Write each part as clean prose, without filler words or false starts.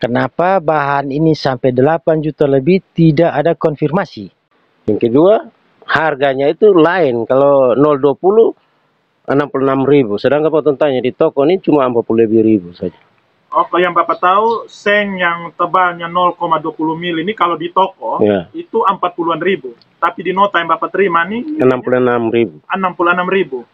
Kenapa bahan ini sampai 8 juta lebih tidak ada konfirmasi? Yang kedua, harganya itu lain. Kalau 020 66.000, sedangkan potong tanya di toko ini cuma 40.000 saja. Oh, yang Bapak tahu seng yang tebalnya 0,20 mili ini kalau di toko Ya. itu 40-an ribu. Tapi di nota yang Bapak terima nih 66.000. 66.000.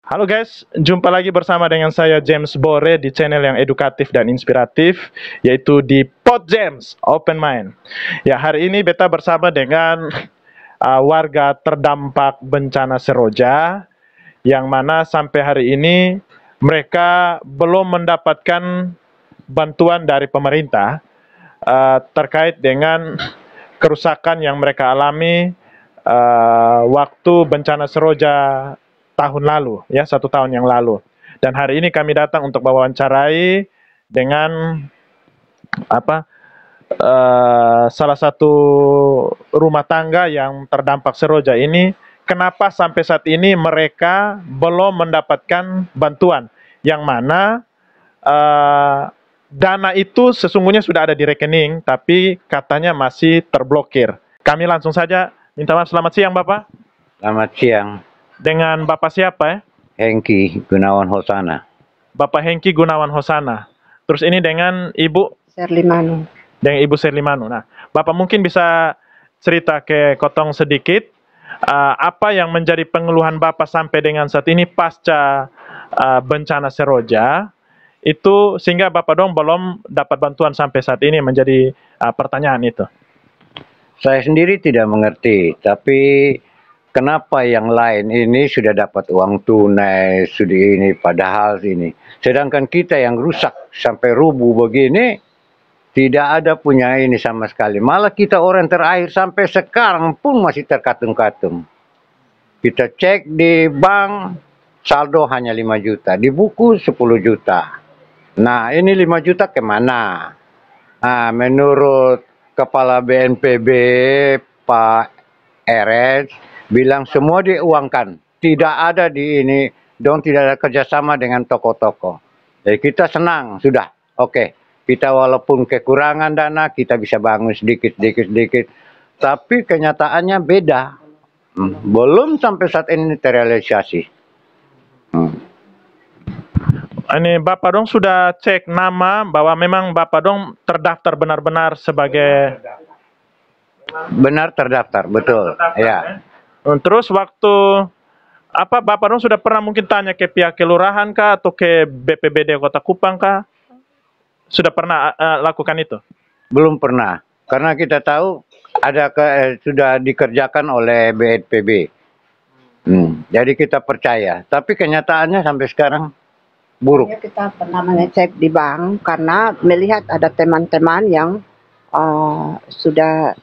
Halo guys, jumpa lagi bersama dengan saya James Bore di channel yang edukatif dan inspiratif, yaitu di Pod James Open Mind. Ya, hari ini beta bersama dengan warga terdampak bencana Seroja, yang mana sampai hari ini mereka belum mendapatkan bantuan dari pemerintah terkait dengan kerusakan yang mereka alami waktu bencana Seroja tahun lalu, ya, 1 tahun yang lalu. Dan hari ini kami datang untuk mewawancarai dengan salah satu rumah tangga yang terdampak Seroja ini. Kenapa sampai saat ini mereka belum mendapatkan bantuan, yang mana dana itu sesungguhnya sudah ada di rekening, tapi katanya masih terblokir. Kami langsung saja minta maaf. Selamat siang Bapak. Selamat siang. Dengan Bapak siapa ya? Hengki Gunawan Hosana. Bapak Hengki Gunawan Hosana. Terus ini dengan Ibu Serlimanu. Dengan Ibu Serlimanu. Nah, Bapak mungkin bisa cerita ke Kotong sedikit apa yang menjadi pengeluhan Bapak sampai dengan saat ini pasca bencana Seroja itu, sehingga Bapak dong belum dapat bantuan sampai saat ini, menjadi pertanyaan itu. Saya sendiri tidak mengerti, tapi kenapa yang lain ini sudah dapat uang tunai, sudah ini, padahal ini. Sedangkan kita yang rusak sampai rubuh begini, tidak ada punya ini sama sekali. Malah kita orang terakhir sampai sekarang pun masih terkatung-katung. Kita cek di bank, saldo hanya 5 juta. Di buku 10 juta. Nah, ini 5 juta kemana? Nah, menurut Kepala BNPB, Pak RS, bilang semua diuangkan, tidak ada di ini, dong tidak ada kerjasama dengan toko-toko. Jadi kita senang, sudah, oke. Kita walaupun kekurangan dana, kita bisa bangun sedikit. Tapi kenyataannya beda. Belum sampai saat ini terrealisasi. Ini Bapak dong sudah cek nama bahwa memang Bapak dong terdaftar benar-benar sebagai... Benar terdaftar, betul. Terdaftar, ya. Terus waktu Bapak dong sudah pernah mungkin tanya ke pihak kelurahan kah atau ke BPBD Kota Kupang kah? Sudah pernah lakukan itu? Belum pernah, karena kita tahu ada sudah dikerjakan oleh BNPB. Jadi kita percaya, tapi kenyataannya sampai sekarang buruk. Kita pernah mengecek di bank karena melihat ada teman-teman yang sudah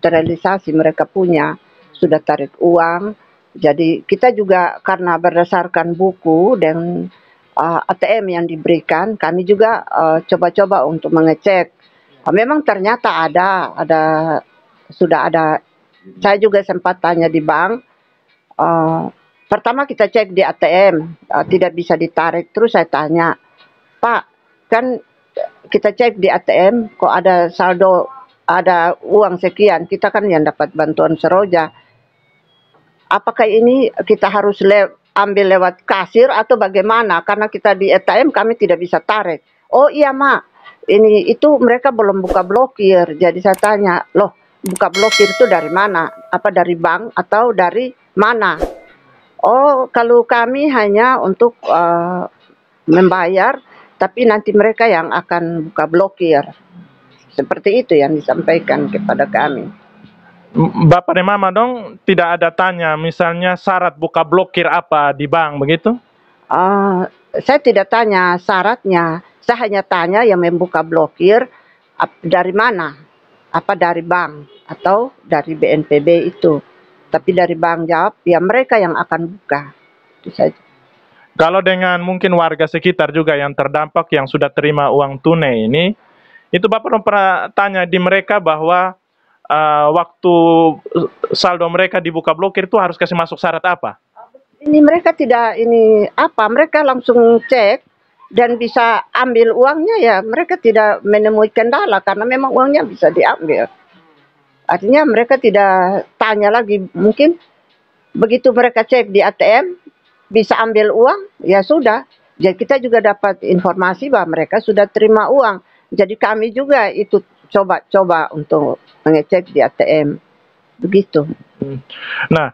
terrealisasi, mereka punya, sudah tarik uang. Jadi kita juga karena berdasarkan buku dan ATM yang diberikan, kami juga coba-coba untuk mengecek. Memang ternyata sudah ada. Saya juga sempat tanya di bank. Pertama kita cek di ATM, tidak bisa ditarik. Terus saya tanya, Pak, kan kita cek di ATM, kok ada saldo, ada uang sekian, kita kan yang dapat bantuan Seroja. Apakah ini kita harus ambil lewat kasir atau bagaimana? Karena kita di ATM kami tidak bisa tarik. Oh iya Mak, itu mereka belum buka blokir. Jadi saya tanya, loh buka blokir itu dari mana? Apa dari bank atau dari mana? Oh kalau kami hanya untuk membayar, tapi nanti mereka yang akan buka blokir. Seperti itu yang disampaikan kepada kami. Bapak dan Mama dong tidak ada tanya misalnya syarat buka blokir apa di bank begitu? Saya tidak tanya syaratnya. Saya hanya tanya yang membuka blokir dari mana? Apa dari bank atau dari BNPB itu? Tapi dari bank jawab, ya mereka yang akan buka. Itu saja. Kalau dengan mungkin warga sekitar juga yang terdampak yang sudah terima uang tunai ini, itu Bapak pernah tanya di mereka bahwa waktu saldo mereka dibuka blokir itu harus kasih masuk syarat apa? Ini mereka tidak ini apa, mereka langsung cek dan bisa ambil uangnya ya. Mereka tidak menemui kendala karena memang uangnya bisa diambil. Artinya mereka tidak tanya lagi, mungkin begitu mereka cek di ATM bisa ambil uang, ya sudah. Jadi kita juga dapat informasi bahwa mereka sudah terima uang. Jadi kami juga itu coba untuk mengecek di ATM. Begitu. Nah,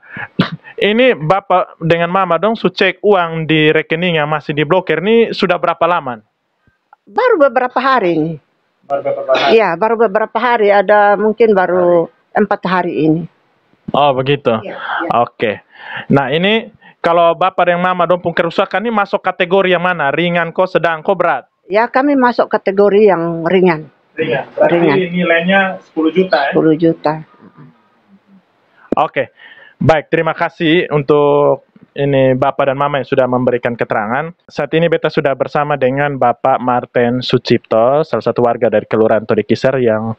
ini Bapak dengan Mama dong cek uang di rekening yang masih diblokir ini sudah berapa lama? Baru beberapa hari ini. Baru beberapa hari? Iya, baru beberapa hari. Ada mungkin baru 4 hari ini. Oh, begitu? Ya. Oke. Nah, ini kalau Bapak dan Mama dong kerusakan ini masuk kategori yang mana? Ringan kok, sedang kok, berat? Ya, kami masuk kategori yang ringan. Ringan. Berarti Ringan. nilainya 10 juta ya? 10 juta. Oke. Baik, terima kasih untuk ini Bapak dan Mama yang sudah memberikan keterangan. Saat ini beta sudah bersama dengan Bapak Martin Sucipto, salah satu warga dari Kelurahan Todekisar yang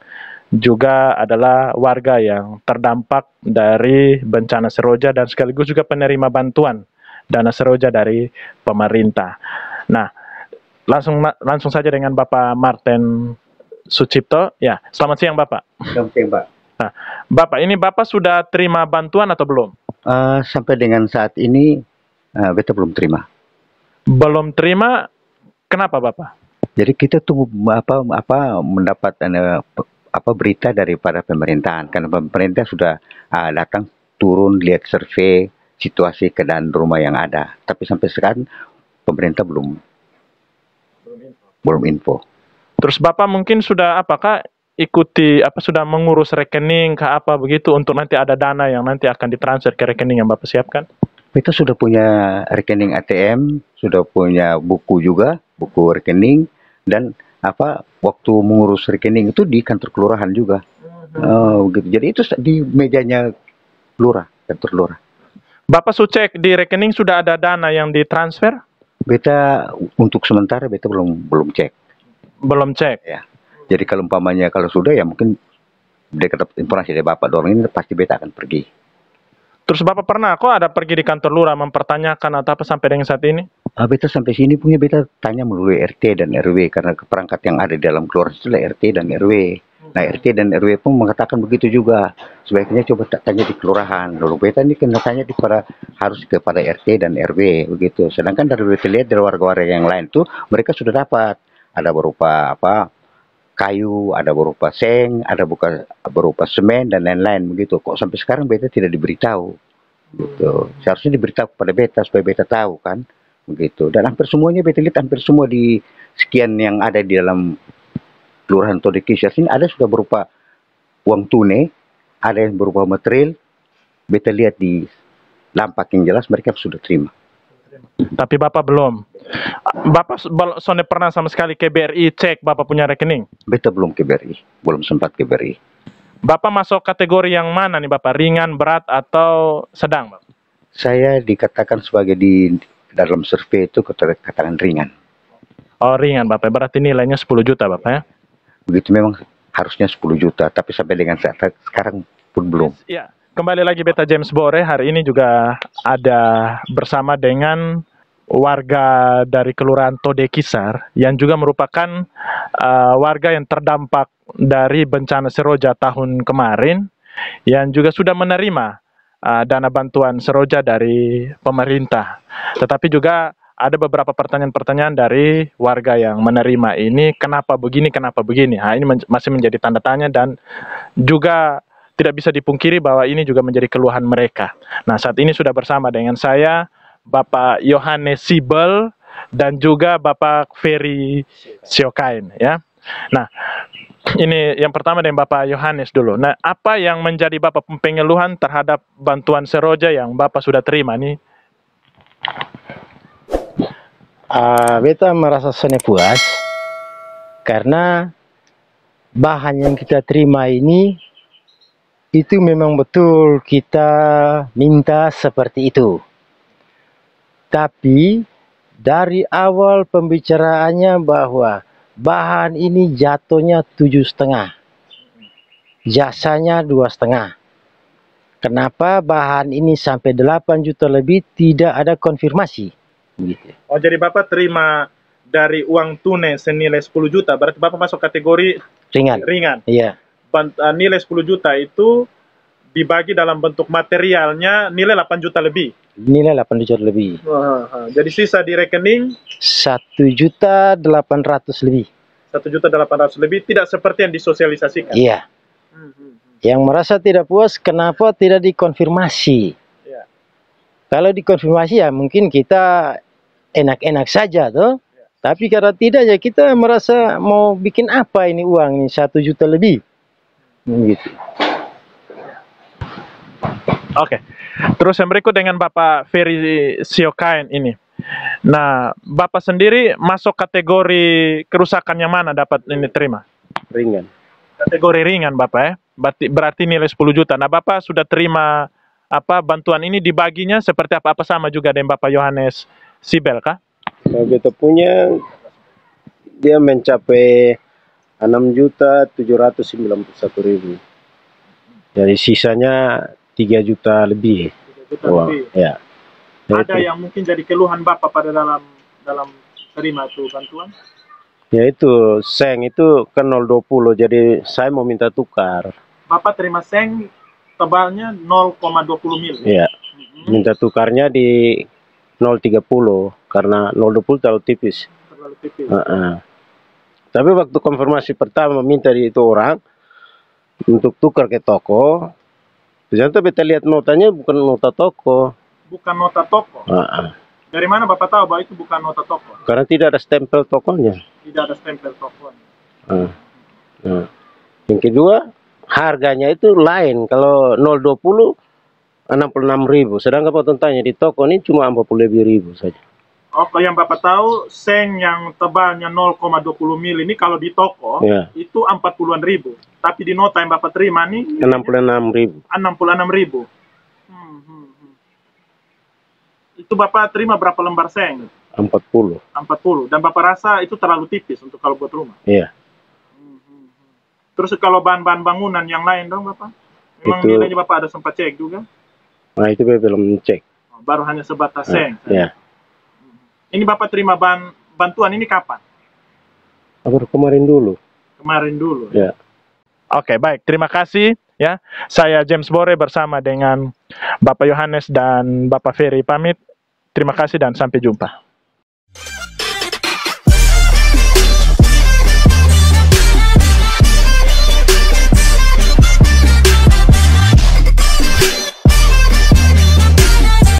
juga adalah warga yang terdampak dari bencana Seroja dan sekaligus juga penerima bantuan dana Seroja dari pemerintah. Nah, langsung saja dengan Bapak Martin Sucipto. Ya, selamat siang Bapak. Selamat siang, Pak. Nah, Bapak, ini Bapak sudah terima bantuan atau belum? Sampai dengan saat ini, beta belum terima. Belum terima, kenapa Bapak? Jadi kita tunggu mendapat berita daripada pemerintahan, karena pemerintah sudah datang turun lihat survei situasi keadaan rumah yang ada. Tapi sampai sekarang pemerintah belum info. Terus Bapak mungkin sudah apakah ikuti sudah mengurus rekening ke apa begitu untuk nanti ada dana yang nanti akan ditransfer ke rekening yang Bapak siapkan? Kita sudah punya rekening ATM, sudah punya buku juga, buku rekening, dan waktu mengurus rekening itu di kantor kelurahan juga. Gitu. Jadi itu di mejanya lurah, kantor lurah. Bapak cek di rekening sudah ada dana yang ditransfer? Beta untuk sementara beta belum cek. Belum cek. Ya. Jadi kalau umpamanya kalau sudah ya mungkin dia dapat informasi dari Bapak dorong ini pasti beta akan pergi. Terus Bapak pernah kok ada pergi di kantor lurah mempertanyakan atau apa sampai dengan saat ini? Beta sampai sini punya beta tanya melalui RT dan RW karena perangkat yang ada di dalam kelurahan itu adalah RT dan RW. Nah RT dan RW pun mengatakan begitu juga. Sebaiknya coba tanya di kelurahan. Lalu beta ini kena tanya harus kepada RT dan RW begitu. Sedangkan dari beta lihat dari warga-warga yang lain tuh mereka sudah dapat ada berupa kayu, ada berupa seng, ada berupa semen dan lain-lain begitu. Kok sampai sekarang beta tidak diberitahu gitu. Seharusnya diberitahu kepada beta supaya beta tahu kan begitu. Dan hampir semuanya beta lihat hampir semua di sekian yang ada di dalam Kelurahan Todekisar ini ada sudah berupa uang tunai, ada yang berupa material. Beta lihat di lampak yang jelas mereka sudah terima. Tapi Bapak belum. Bapak soalnya pernah sama sekali ke BRI cek Bapak punya rekening? Beta belum ke BRI, belum sempat ke BRI. Bapak masuk kategori yang mana nih Bapak? Ringan, berat, atau sedang Bapak? Saya dikatakan sebagai di dalam survei itu katakan ringan. Oh ringan Bapak, berarti nilainya 10 juta Bapak ya? Begitu memang harusnya 10 juta, tapi sampai dengan saat sekarang pun belum. Ya, kembali lagi Beta James Bore, hari ini juga ada bersama dengan warga dari Kelurahan Todekisar yang juga merupakan warga yang terdampak dari bencana Seroja tahun kemarin yang juga sudah menerima dana bantuan Seroja dari pemerintah. Tetapi juga ada beberapa pertanyaan-pertanyaan dari warga yang menerima ini, kenapa begini, kenapa begini. Nah, ini masih menjadi tanda tanya dan juga tidak bisa dipungkiri bahwa ini juga menjadi keluhan mereka. Nah, saat ini sudah bersama dengan saya Bapak Yohanes Sibel dan juga Bapak Ferry Siokain ya. Nah, ini yang pertama dengan Bapak Yohanes dulu. Nah, apa yang menjadi Bapak pengeluhan terhadap bantuan Seroja yang Bapak sudah terima nih? Beta merasa sangat puas Karena bahan yang kita terima ini itu memang betul kita minta seperti itu. Tapi dari awal pembicaraannya bahwa bahan ini jatuhnya 7,5, jasanya 2,5. Kenapa bahan ini sampai 8 juta lebih tidak ada konfirmasi? Gitu. Oh, jadi Bapak terima dari uang tunai senilai 10 juta, berarti Bapak masuk kategori ringan. Iya. Nilai 10 juta itu dibagi dalam bentuk materialnya nilai 8 juta lebih. Nilai 8 juta lebih. Jadi sisa di rekening 1.800.000 lebih. 1.800.000 lebih, tidak seperti yang disosialisasikan. Iya. Yang merasa tidak puas kenapa tidak dikonfirmasi. Iya. Kalau dikonfirmasi ya mungkin kita enak-enak saja tuh. Tapi karena tidak ya kita merasa mau bikin apa ini uang ini 1 juta lebih. Gitu. Oke. Terus yang berikut dengan Bapak Ferry Siokain ini. Nah, Bapak sendiri masuk kategori kerusakan yang mana dapat ini terima? Ringan. Kategori ringan Bapak ya. Berarti nilai 10 juta. Nah, Bapak sudah terima apa bantuan ini dibaginya seperti apa sama juga dengan Bapak Yohanes Sibel kah? Nah, kita punya dia mencapai 6.791.000. Jadi sisanya 3 juta lebih. 3 juta lebih. Ya. Ada yang mungkin jadi keluhan Bapak pada dalam terima itu bantuan? Ya itu seng itu kan 0,20, jadi saya mau minta tukar. Bapak terima seng tebalnya 0,20 mil. Ya. Minta tukarnya di 0,30 karena 0,20 terlalu tipis. Terlalu tipis. Tapi waktu konfirmasi pertama minta di itu orang untuk tukar ke toko, ternyata beta lihat notanya bukan nota toko. Bukan nota toko. Dari mana Bapak tahu bahwa itu bukan nota toko? Karena tidak ada stempel tokonya. Tidak ada stempel tokonya. Yang kedua, harganya itu lain. Kalau 0,20 66.000, sedangkan potong tanya di toko ini cuma 40.000 saja. Oke, yang Bapak tahu seng yang tebalnya 0,20 mil ini kalau di toko itu 40-an ribu. Tapi di nota yang Bapak terima nih 66.000. 66.000. Itu Bapak terima berapa lembar seng? 40. 40. Dan Bapak rasa itu terlalu tipis untuk kalau buat rumah? Iya. Terus kalau bahan-bahan bangunan yang lain dong Bapak? Memang itu, nilainya Bapak ada sempat cek juga? Nah itu belum cek. Baru hanya sebatas seng? Iya. Ini Bapak terima bantuan ini kapan? Baru kemarin dulu. Kemarin dulu? Ya. Oke, baik. Terima kasih. Ya, saya James Bore bersama dengan Bapak Yohanes dan Bapak Ferry pamit. Terima kasih dan sampai jumpa.